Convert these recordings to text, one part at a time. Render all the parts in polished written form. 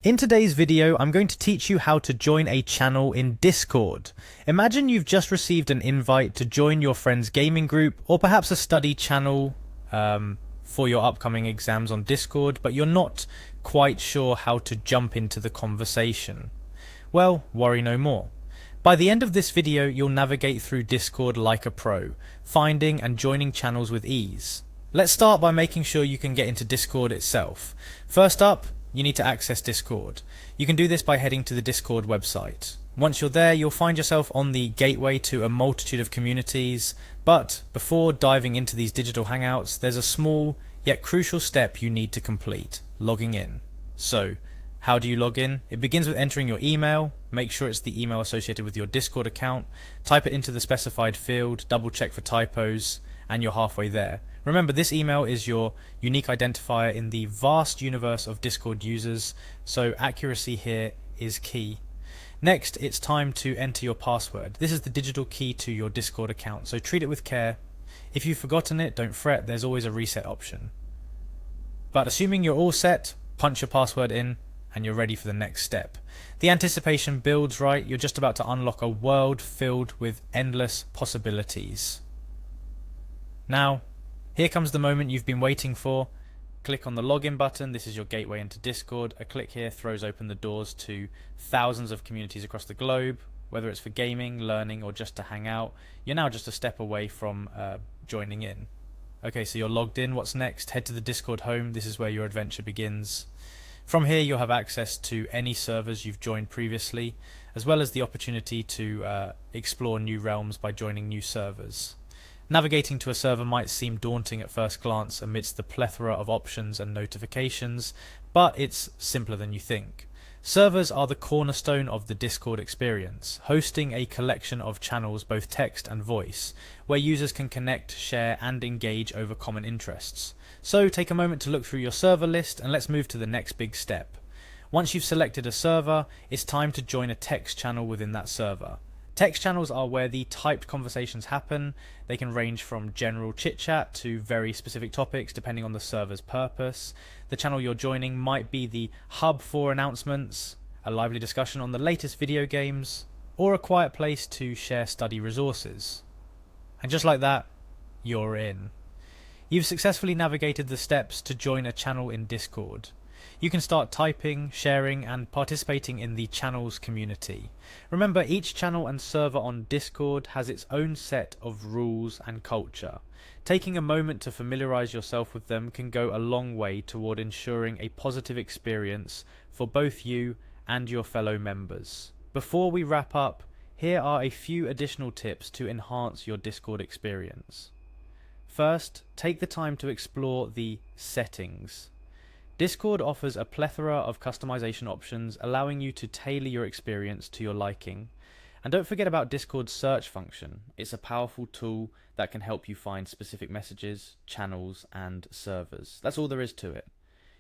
In today's video, I'm going to teach you how to join a channel in Discord. Imagine you've just received an invite to join your friend's gaming group or perhaps a study channel for your upcoming exams on Discord, but you're not quite sure how to jump into the conversation. Well, worry no more. By the end of this video, you'll navigate through Discord like a pro, finding and joining channels with ease. Let's start by making sure you can get into Discord itself. First up, you need to access Discord. You can do this by heading to the Discord website. Once you're there, you'll find yourself on the gateway to a multitude of communities, but before diving into these digital hangouts, there's a small yet crucial step you need to complete: logging in. So, how do you log in? It begins with entering your email. Make sure it's the email associated with your Discord account. Type it into the specified field, double check for typos, and you're halfway there. Remember, this email is your unique identifier in the vast universe of Discord users, so accuracy here is key. Next, it's time to enter your password. This is the digital key to your Discord account, so treat it with care. If you've forgotten it, don't fret, there's always a reset option. But assuming you're all set, punch your password in, and you're ready for the next step. The anticipation builds, right? You're just about to unlock a world filled with endless possibilities. Now, here comes the moment you've been waiting for. Click on the login button. This is your gateway into Discord. A click here throws open the doors to thousands of communities across the globe. Whether it's for gaming, learning, or just to hang out, you're now just a step away from joining in. Okay, so you're logged in. What's next? Head to the Discord home. This is where your adventure begins. From here, you'll have access to any servers you've joined previously, as well as the opportunity to explore new realms by joining new servers. Navigating to a server might seem daunting at first glance amidst the plethora of options and notifications, but it's simpler than you think. Servers are the cornerstone of the Discord experience, hosting a collection of channels, both text and voice, where users can connect, share, and engage over common interests. So take a moment to look through your server list and let's move to the next big step. Once you've selected a server, it's time to join a text channel within that server. Text channels are where the typed conversations happen. They can range from general chit-chat to very specific topics depending on the server's purpose. The channel you're joining might be the hub for announcements, a lively discussion on the latest video games, or a quiet place to share study resources. And just like that, you're in. You've successfully navigated the steps to join a channel in Discord. You can start typing, sharing, and participating in the channel's community. Remember, each channel and server on Discord has its own set of rules and culture. Taking a moment to familiarize yourself with them can go a long way toward ensuring a positive experience for both you and your fellow members. Before we wrap up, here are a few additional tips to enhance your Discord experience. First, take the time to explore the settings. Discord offers a plethora of customization options, allowing you to tailor your experience to your liking. And don't forget about Discord's search function. It's a powerful tool that can help you find specific messages, channels, and servers. That's all there is to it.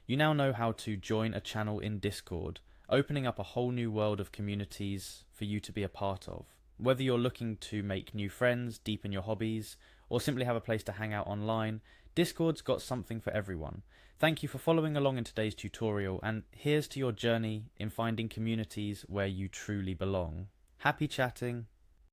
You now know how to join a channel in Discord, opening up a whole new world of communities for you to be a part of. Whether you're looking to make new friends, deepen your hobbies, or simply have a place to hang out online, Discord's got something for everyone. Thank you for following along in today's tutorial, and here's to your journey in finding communities where you truly belong. Happy chatting!